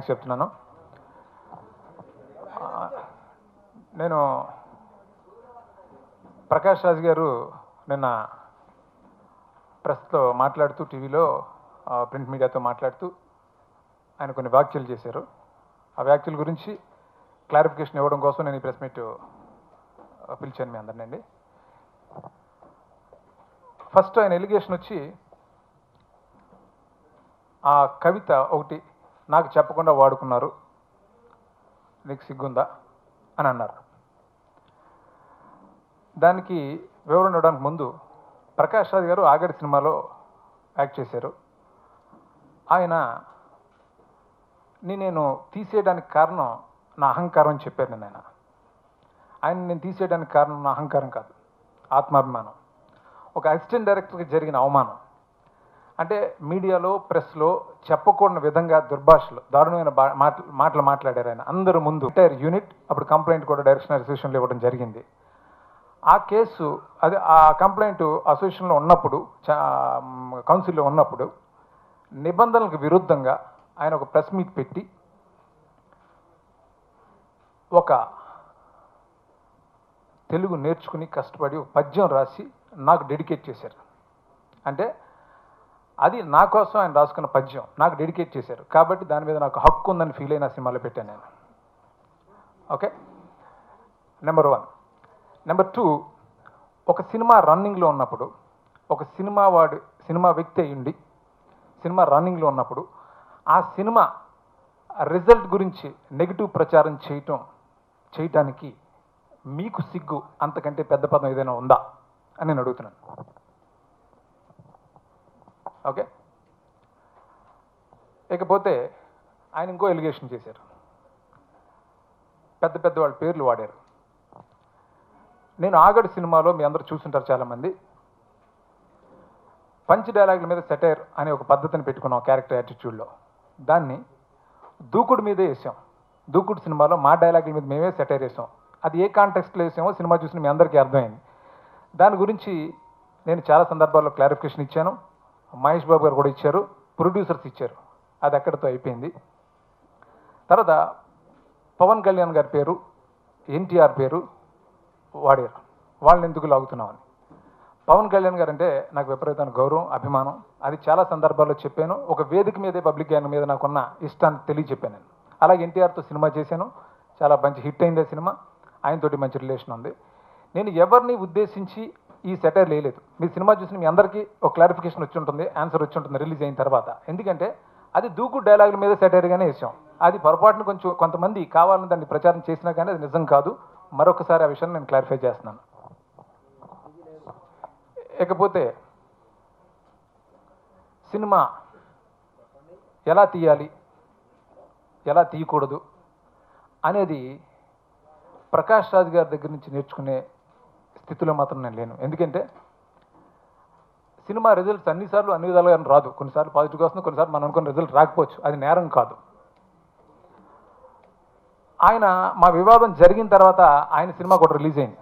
Thanks చెప్తున్నాను. నేను ప్రకాష్ రాజ్ గారు నిన్న ప్రెస్తో మాట్లాడుతూ టీవీలో ప్రింట్ మీడియాతో మాట్లాడుతూ ఆయన కొన్ని వ్యాఖ్యలు చేశారు. ఆ వ్యాఖ్యల గురించి క్లారిఫికేషన్ ఇవ్వడం కోసం నేను ఈ ప్రెస్ మీట్ పిలిచాను మీ అందరినండి. ఫస్ట్ ఆయన ఎలిగేషన్ వచ్చి ఆ కవిత ఒకటి నాకు చెప్పకుండా వాడుకున్నారు, నీకు సిగ్గుందా అని అన్నారు. దానికి వివరణ ఇవ్వడానికి ముందు ప్రకాష్ రాజ్ గారు ఆగడి సినిమాలో యాక్ట్ చేశారు. ఆయన నేను తీసేయడానికి కారణం నా అహంకారం అని చెప్పారు. నేను తీసేయడానికి కారణం నా అహంకారం కాదు, ఆత్మాభిమానం. ఒక అసిస్టెంట్ డైరెక్టర్కి జరిగిన అవమానం అంటే మీడియాలో ప్రెస్లో చెప్పకూడని విధంగా దుర్భాషలు దారుణమైన మాటలు మాట్లాడారు ఆయన అందరూ ముందు. ఎంటైర్ యూనిట్ అప్పుడు కంప్లైంట్ కూడా డైరెక్షన్ అసోసియేషన్లో ఇవ్వడం జరిగింది. ఆ కేసు ఆ కంప్లైంట్ అసోసియేషన్లో ఉన్నప్పుడు కౌన్సిల్లో ఉన్నప్పుడు నిబంధనలకు విరుద్ధంగా ఆయన ఒక ప్రెస్ మీట్ పెట్టి ఒక తెలుగు నేర్చుకుని కష్టపడి ఒక పద్యం రాసి నాకు డెడికేట్ చేశారు. అంటే అది నా కోసం ఆయన రాసుకున్న పద్యం నాకు డెడికేట్ చేశారు కాబట్టి దాని మీద నాకు హక్కు ఉందని ఫీల్ అయిన సినిమాలో పెట్టాను నేను. Okay, number 1. నెంబర్ 2, ఒక సినిమా రన్నింగ్లో ఉన్నప్పుడు ఒక సినిమా వ్యక్తి అయ్యుండి సినిమా రన్నింగ్లో ఉన్నప్పుడు ఆ సినిమా రిజల్ట్ గురించి నెగిటివ్ ప్రచారం చేయటానికి మీకు సిగ్గు అంతకంటే పెద్ద పదం ఏదైనా ఉందా అని నేను అడుగుతున్నాను. ఓకే, ఇకపోతే ఆయన ఇంకో ఎలిగేషన్ చేశారు. పెద్ద వాళ్ళ పేర్లు వాడారు. నేను ఆగడు సినిమాలో మీ అందరూ చూస్తుంటారు చాలామంది, పంచ్ డైలాగుల మీద సెటైర్ అనే ఒక పద్ధతిని పెట్టుకున్నాం క్యారెక్టర్ యాటిట్యూడ్లో. దాన్ని దూకుడు మీదే వేసాం. దూకుడు సినిమాలో మా డైలాగుల మీద మేమే సెటైర్ వేసాం. అది ఏ కాంటెక్స్ట్లో వేసామో సినిమా చూసిన మీ అందరికీ అర్థమైంది. దాని గురించి నేను చాలా సందర్భాల్లో క్లారిఫికేషన్ ఇచ్చాను. మహేష్ బాబు గారు కూడా ఇచ్చారు, ప్రొడ్యూసర్స్ ఇచ్చారు. అది అక్కడితో అయిపోయింది. తర్వాత పవన్ కళ్యాణ్ గారి పేరు, ఎన్టీఆర్ పేరు వాడారు. వాళ్ళని ఎందుకు లాగుతున్నామని. పవన్ కళ్యాణ్ గారు అంటే నాకు విపరీతమైన గౌరవం, అభిమానం. అది చాలా సందర్భాల్లో చెప్పాను. ఒక వేదిక మీదే పబ్లిక్ గ్యాన్ మీద నాకున్న ఇష్టాన్ని తెలియచెప్పాను నేను. అలాగే ఎన్టీఆర్తో సినిమా చేశాను, చాలా మంచి హిట్ అయింది సినిమా. ఆయనతోటి మంచి రిలేషన్ ఉంది. నేను ఎవరిని ఉద్దేశించి ఈ సెటైర్ లేదు. మీరు సినిమా చూసిన మీ అందరికీ ఒక క్లారిఫికేషన్ వచ్చి ఉంటుంది, ఆన్సర్ వచ్చి ఉంటుంది రిలీజ్ అయిన తర్వాత. ఎందుకంటే అది దూకుడు డైలాగుల మీద సెటైర్గానే వేసాం. అది పొరపాటును కొంతమంది కావాలని దాన్ని ప్రచారం చేసినా కానీ అది నిజం కాదు. మరొకసారి ఆ విషయాన్ని నేను క్లారిఫై చేస్తున్నాను. ఇకపోతే సినిమా ఎలా తీయాలి, ఎలా తీయకూడదు అనేది ప్రకాష్ రాజ్ గారి దగ్గర నుంచి నేర్చుకునే స్థితిలో మాత్రం నేను లేను. ఎందుకంటే సినిమా రిజల్ట్స్ అన్నిసార్లు అన్ని విధాలుగా రాదు. కొన్నిసార్లు పాజిటివ్గా వస్తుంది, కొన్నిసార్లు మనం అనుకున్న రిజల్ట్ రాకపోవచ్చు. అది నేరం కాదు. ఆయన మా వివాదం జరిగిన తర్వాత ఆయన సినిమా కూడా రిలీజ్ అయింది.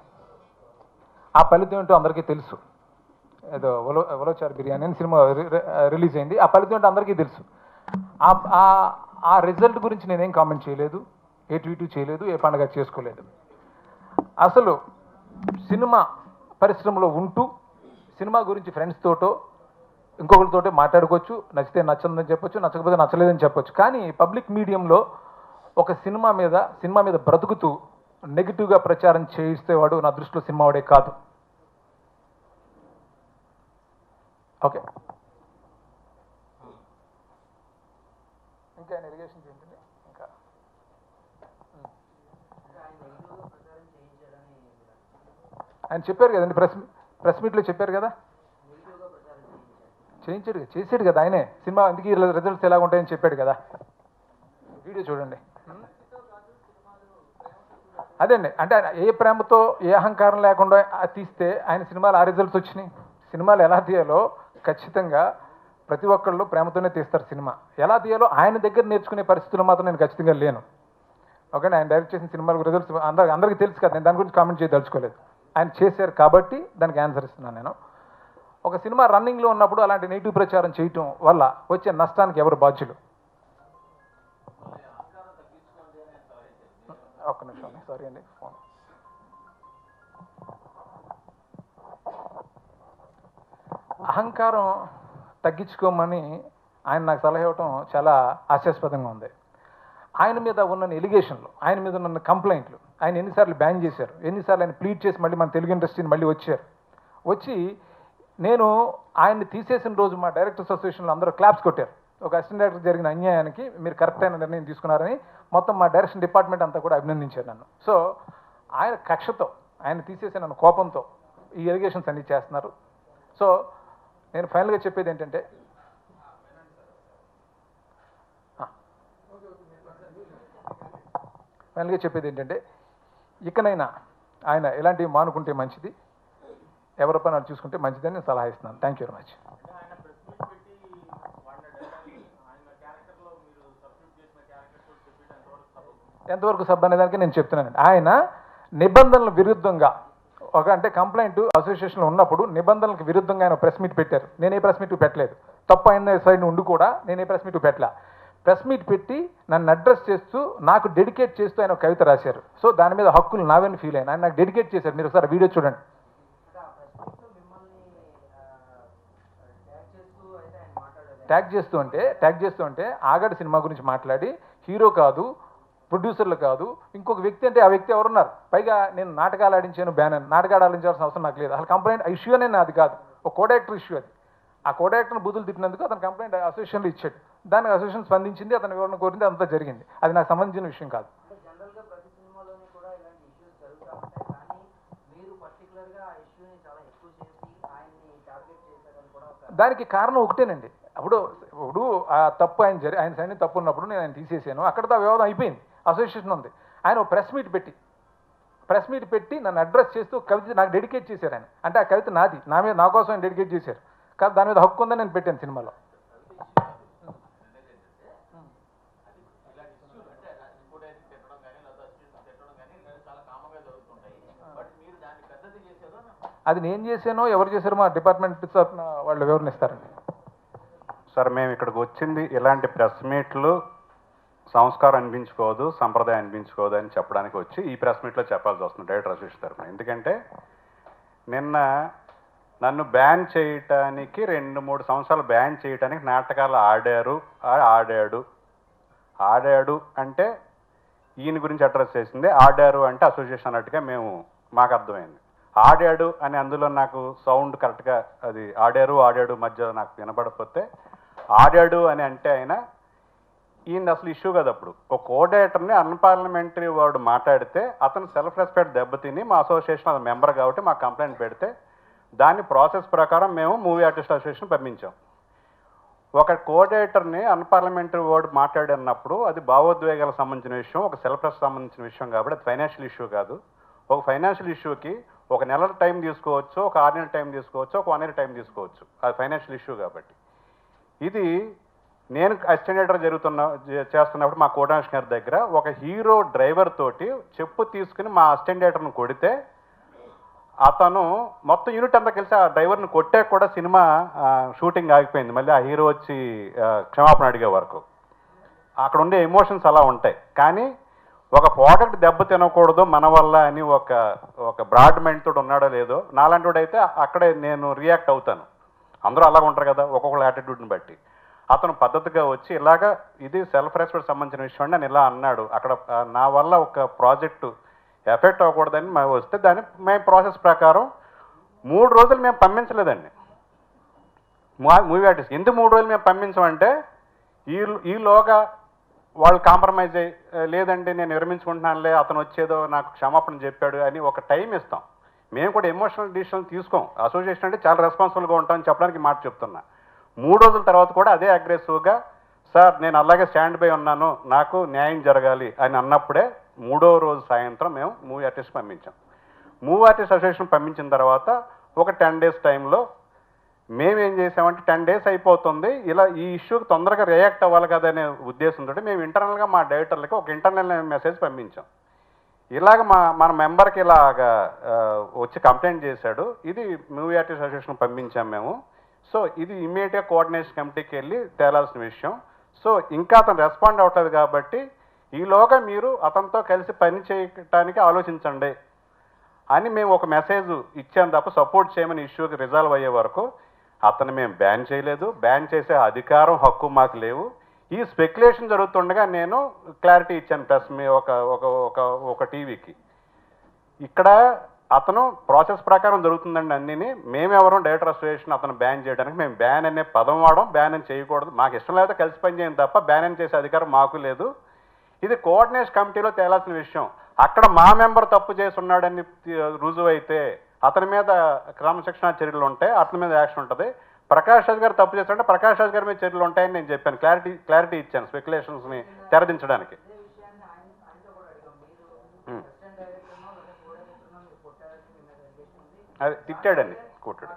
ఆ ఫలితం ఏంటో అందరికీ తెలుసు. ఏదో ఉలవచారు బిర్యానీ అని సినిమా రిలీజ్ అయింది. ఆ ఫలితం ఏంటో అందరికీ తెలుసు. ఆ రిజల్ట్ గురించి నేనేం కామెంట్ చేయలేదు, ఏ ట్వీటు చేయలేదు, ఏ పండుగ చేసుకోలేదు. అసలు సినిమా పరిశ్రమలో ఉంటూ సినిమా గురించి ఫ్రెండ్స్ తోటో ఇంకొకరితోటో మాట్లాడుకోవచ్చు. నచ్చితే నచ్చదని చెప్పొచ్చు, నచ్చకపోతే నచ్చలేదని చెప్పొచ్చు. కానీ పబ్లిక్ మీడియంలో ఒక సినిమా మీద బ్రతుకుతూ నెగిటివ్గా ప్రచారం చేయిస్తేవాడు నా దృష్టిలో సినిమా వాడే కాదు. ఓకే, ఇంకా ఆయన ఇరిగేషన్ చేయండి. ఇంకా ఆయన చెప్పారు కదండి, ప్రెస్ మీట్లో చెప్పారు కదా, చేసాడు కదా ఆయనే. సినిమా అందుకే రిజల్ట్స్ ఎలా ఉంటాయని చెప్పాడు కదా. వీడియో చూడండి. అదేండి, అంటే ఏ ప్రేమతో ఏ అహంకారం లేకుండా తీస్తే ఆయన సినిమాలు ఆ రిజల్ట్స్ వచ్చినాయి. సినిమాలు ఎలా తీయాలో ఖచ్చితంగా ప్రతి ఒక్కళ్ళు ప్రేమతోనే తీస్తారు. సినిమా ఎలా తీయాలో ఆయన దగ్గర నేర్చుకునే పరిస్థితుల్లో మాత్రం నేను ఖచ్చితంగా లేను. ఓకే, ఆయన డైరెక్ట్ చేసిన సినిమాలకు రిజల్ట్స్ అందరికీ తెలుసు కదా. నేను దాని గురించి కామెంట్ చేయదలుచుకోలేదు. ఆయన చేశారు కాబట్టి దానికి ఆన్సర్ ఇస్తున్నాను నేను. ఒక సినిమా రన్నింగ్లో ఉన్నప్పుడు అలాంటి నెగిటివ్ ప్రచారం చేయటం వల్ల వచ్చే నష్టానికి ఎవరు బాధ్యులు? ఒక్క నిమిషం సారీ అండి ఫోన్. అహంకారం తగ్గించుకోమని ఆయన నాకు సలహా ఇవ్వటం చాలా హాస్యాస్పదంగా ఉంది. ఆయన మీద ఉన్న ఎలిగేషన్లు, ఆయన మీద ఉన్న కంప్లైంట్లు, ఆయన ఎన్నిసార్లు బ్యాన్ చేశారు, ఎన్నిసార్లు ఆయన ప్లీడ్ చేసి మళ్ళీ మన తెలుగు ఇండస్ట్రీని మళ్ళీ వచ్చి నేను ఆయన్ని తీసేసిన రోజు మా డైరెక్టర్స్ అసోసియేషన్లో అందరూ క్లాప్స్ కొట్టారు. ఒక అసిస్టెంట్ డైరెక్టర్ జరిగిన అన్యాయానికి మీరు కరెక్ట్ అయిన నిర్ణయం తీసుకున్నారని మొత్తం మా డైరెక్షన్ డిపార్ట్మెంట్ అంతా కూడా అభినందించారు నన్ను. సో ఆయన కక్షతో, ఆయన తీసేసిన కోపంతో ఈ ఎలిగేషన్స్ అన్నీ చేస్తున్నారు. సో నేను ఫైనల్గా చెప్పేది ఏంటంటే, ఇకనైనా ఆయన ఇలాంటివి మానుకుంటే మంచిది, ఎవరి పని వాళ్ళు చూసుకుంటే మంచిదని నేను సలహా ఇస్తున్నాను. Thank you very much. ఎంతవరకు సబ్ అనేదానికి నేను చెప్తున్నానండి. ఆయన నిబంధనల విరుద్ధంగా అంటే కంప్లైంట్ అసోసియేషన్లో ఉన్నప్పుడు నిబంధనలకు విరుద్ధంగా ఆయన ప్రెస్ మీట్ పెట్టారు. నేను ఏ ప్రెస్ మీట్ పెట్టలేదు. తప్పు అయిన సైడ్ ఉండి కూడా నేను ఏ ప్రెస్ మీట్ పెట్టలా. ప్రెస్ మీట్ పెట్టి నన్ను అడ్రస్ చేస్తూ నాకు డెడికేట్ చేస్తూ ఆయన ఒక కవిత రాశారు. సో దాని మీద హక్కులు నావని ఫీల్ అయినా ఆయన నాకు డెడికేట్ చేశారు. మీరు ఒకసారి వీడియో చూడండి. ట్యాగ్ చేస్తూ అంటే ఆగడి సినిమా గురించి మాట్లాడి, హీరో కాదు, ప్రొడ్యూసర్లు కాదు, ఇంకొక వ్యక్తి అంటే ఆ వ్యక్తి ఎవరున్నారు, పైగా నేను నాటకాలు ఆడించాను బ్యానర్, నాటకాలు ఆడించాల్సిన అవసరం నాకు లేదు. అసలు కంప్లైంట్ ఇష్యూ అనే అది కాదు, ఒక కోడాక్టర్ ఇష్యూ అది. ఆ కోడాక్టర్ని బూతులు తిట్టినందుకు అతను కంప్లైంట్ అసోసియేషన్లో ఇచ్చాడు. దానికి అసోసియేషన్ స్పందించింది, అతను వివరణ కోరింది, అంతా జరిగింది. అది నాకు సంబంధించిన విషయం కాదు. దానికి కారణం ఒకటేనండి. ఇప్పుడు ఆ తప్పు ఆయన సైన్ తప్పు ఉన్నప్పుడు నేను ఆయన తీసేసాను, అక్కడతో వివాదం అయిపోయింది. అసోసియేషన్ ఉంది. ఆయన ప్రెస్ మీట్ పెట్టి నన్ను అడ్రస్ చేస్తూ కవిత నాకు డెడికేట్ చేశారు ఆయన. అంటే ఆ కవిత నాది, నా కోసం ఆయన డెడికేట్ చేశారు. కానీ దాని మీద హక్కు ఉందని నేను పెట్టాను సినిమాలో. అది నేను చేశానో ఎవరు చేశారో మా డిపార్ట్మెంట్ వాళ్ళు వివరణిస్తారండి. సార్, మేము ఇక్కడికి వచ్చింది ఇలాంటి ప్రెస్ మీట్లు సంస్కారం అనిపించుకోదు, సంప్రదాయం అనిపించుకోదు అని చెప్పడానికి వచ్చి ఈ ప్రెస్ మీట్లో చెప్పాల్సి వస్తుంది డైరెక్టర్ అసోసియేషన్ తరఫున. ఎందుకంటే నిన్న నన్ను బ్యాన్ చేయటానికి 2-3 సంవత్సరాలు బ్యాన్ చేయటానికి నాటకాలు ఆడాడు అంటే ఈయన గురించి అడ్రస్ చేసింది, ఆడారు అంటే అసోసియేషన్ అన్నట్టుగా మాకు అర్థమైంది. ఆడాడు అని అందులో నాకు సౌండ్ కరెక్ట్గా అది ఆడాడు మధ్య నాకు వినపడకపోతే ఆడాడు అని అంటే ఆయన ఈయన అసలు ఇష్యూ కదా. అప్పుడు ఒక కోఆర్డినేటర్ని అన్పార్లమెంటరీ వర్డ్ మాట్లాడితే అతను సెల్ఫ్ రెస్పెక్ట్ దెబ్బతిని మా అసోసియేషన్ అది మెంబర్ కాబట్టి మాకు కంప్లైంట్ పెడితే దాని ప్రాసెస్ ప్రకారం మేము మూవీ ఆర్టిస్ట్ అసోసియేషన్ పంపించాం. ఒక కోఆర్డినేటర్ని అన్పార్లమెంటరీ వర్డ్ మాట్లాడినప్పుడు అది భావోద్వేగాలకు సంబంధించిన విషయం, ఒక సెల్ఫ్ రెస్పెక్ట్ సంబంధించిన విషయం కాబట్టి అది ఫైనాన్షియల్ ఇష్యూ కాదు. ఒక ఫైనాన్షియల్ ఇష్యూకి 1 నెల టైం తీసుకోవచ్చు, ఒక 6 నెలల టైం తీసుకోవచ్చు, ఒక 1 ఇయర్ టైం తీసుకోవచ్చు. అది ఫైనాన్షియల్ ఇష్యూ కాబట్టి. ఇది నేను అసిస్టెంట్ డైరెక్టర్ చేస్తున్నప్పుడు మా కోఆర్డినేషన్ గారి దగ్గర ఒక హీరో డ్రైవర్ తోటి చెప్పు తీసుకుని మా అసిస్టెంట్ డైరెక్టర్ని కొడితే అతను మొత్తం యూనిట్ అంతా కలిసి ఆ డ్రైవర్ని కొట్టాక కూడా సినిమా షూటింగ్ ఆగిపోయింది. మళ్ళీ ఆ హీరో వచ్చి క్షమాపణ అడిగే వరకు. అక్కడ ఉండే ఎమోషన్స్ అలా ఉంటాయి. కానీ ఒక ప్రోడక్ట్ దెబ్బ తినకూడదు మన వల్ల అని ఒక బ్రాడ్ మైండ్ తోటి ఉన్నాడో లేదో, నాలాంటి వాడు అయితే అక్కడే నేను రియాక్ట్ అవుతాను. అందరూ అలాగ ఉంటారు కదా ఒక్కొక్కళ్ళ యాటిట్యూడ్ని బట్టి. అతను పద్ధతిగా వచ్చి ఇలాగా ఇది సెల్ఫ్ రెస్పెక్ట్ సంబంధించిన విషయం అని ఇలా అన్నాడు. అక్కడ నా వల్ల ఒక ప్రాజెక్టు ఎఫెక్ట్ అవ్వకూడదని మేము వస్తే దాన్ని మేము ప్రాసెస్ ప్రకారం 3 రోజులు మేము పంపించలేదండి మూవీ ఆర్టిస్ట్. ఎందుకు 3 రోజులు మేము పంపించమంటే ఈలోగా వాళ్ళు కాంప్రమైజ్ అయ్యి లేదండి నేను విరమించుకుంటున్నానులే, అతను వచ్చేదో నాకు క్షమాపణ చెప్పాడు అని ఒక టైం ఇస్తాం. మేము కూడా ఎమోషనల్ డిసిషన్ తీసుకోం. అసోసియేషన్ అంటే చాలా రెస్పాన్సిబుల్గా ఉంటామని చెప్పడానికి మాట చెప్తున్నా. 3 రోజుల తర్వాత కూడా అదే అగ్రెసివ్గా సార్ నేను అలాగే స్టాండ్ బై ఉన్నాను, నాకు న్యాయం జరగాలి అని అన్నప్పుడే 3వ రోజు సాయంత్రం మేము మూవీ ఆర్టిస్ట్ పంపించాం. మూవీ ఆర్టిస్ట్ అసోసియేషన్ పంపించిన తర్వాత ఒక 10 days టైంలో మేమేం చేసామంటే 10 days అయిపోతుంది, ఇలా ఈ ఇష్యూకి తొందరగా రియాక్ట్ అవ్వాలి కదా అనే ఉద్దేశంతో మేము ఇంటర్నల్గా మా డైరెక్టర్లకి ఒక ఇంటర్నల్ మెసేజ్ పంపించాం. ఇలాగ మన మెంబర్కి ఇలాగా వచ్చి కంప్లైంట్ చేశాడు, ఇది మూవీ ఆర్టిస్ట్ అసోసియేషన్ పంపించాం మేము. సో ఇది ఇమ్మీడియట్గా కోఆర్డినేషన్ కమిటీకి వెళ్ళి తేలాల్సిన విషయం. సో ఇంకా అతను రెస్పాండ్ అవ్వట్లేదు కాబట్టి ఈలోగా మీరు అతనితో కలిసి పని చేయటానికి ఆలోచించండి అని మేము ఒక మెసేజ్ ఇచ్చాం తప్ప సపోర్ట్ చేయమని ఇష్యూకి రిజాల్వ్ అయ్యే వరకు అతను మేము బ్యాన్ చేయలేదు. బ్యాన్ చేసే అధికారం హక్కు మాకు లేవు. ఈ స్పెక్యులేషన్ జరుగుతుండగా నేను క్లారిటీ ఇచ్చాను ప్రెస్ మీ ఒక ఒక ఒక ఒక టీవీకి. ఇక్కడ అతను ప్రాసెస్ ప్రకారం జరుగుతుందండి అన్నిని. మేమెవరో డైరెక్టర్ అసోసియేషన్ అతను బ్యాన్ చేయడానికి, మేము బ్యాన్ అనే పదం వాడడం, బ్యాన్ అని చేయకూడదు. మాకు ఇష్టం లేకపోతే కలిసి పని చేయం తప్ప బ్యాన్ అని చేసే అధికారం మాకు లేదు. ఇది కోఆర్డినేషన్ కమిటీలో తేలాల్సిన విషయం. అక్కడ మా మెంబర్ తప్పు చేసి ఉన్నాడని రుజువు అయితే అతని మీద క్రమశిక్షణ చర్యలు ఉంటాయి, అతని మీద యాక్షన్ ఉంటుంది. ప్రకాష్ రాజ్ గారు తప్పు చేస్తుంటే ప్రకాష్ రాజ్ గారి మీద చర్యలు ఉంటాయని నేను చెప్పాను, క్లారిటీ ఇచ్చాను స్పెక్యులేషన్స్ని తెరదించడానికి. అది తిట్టాడండి, కొట్టాడు.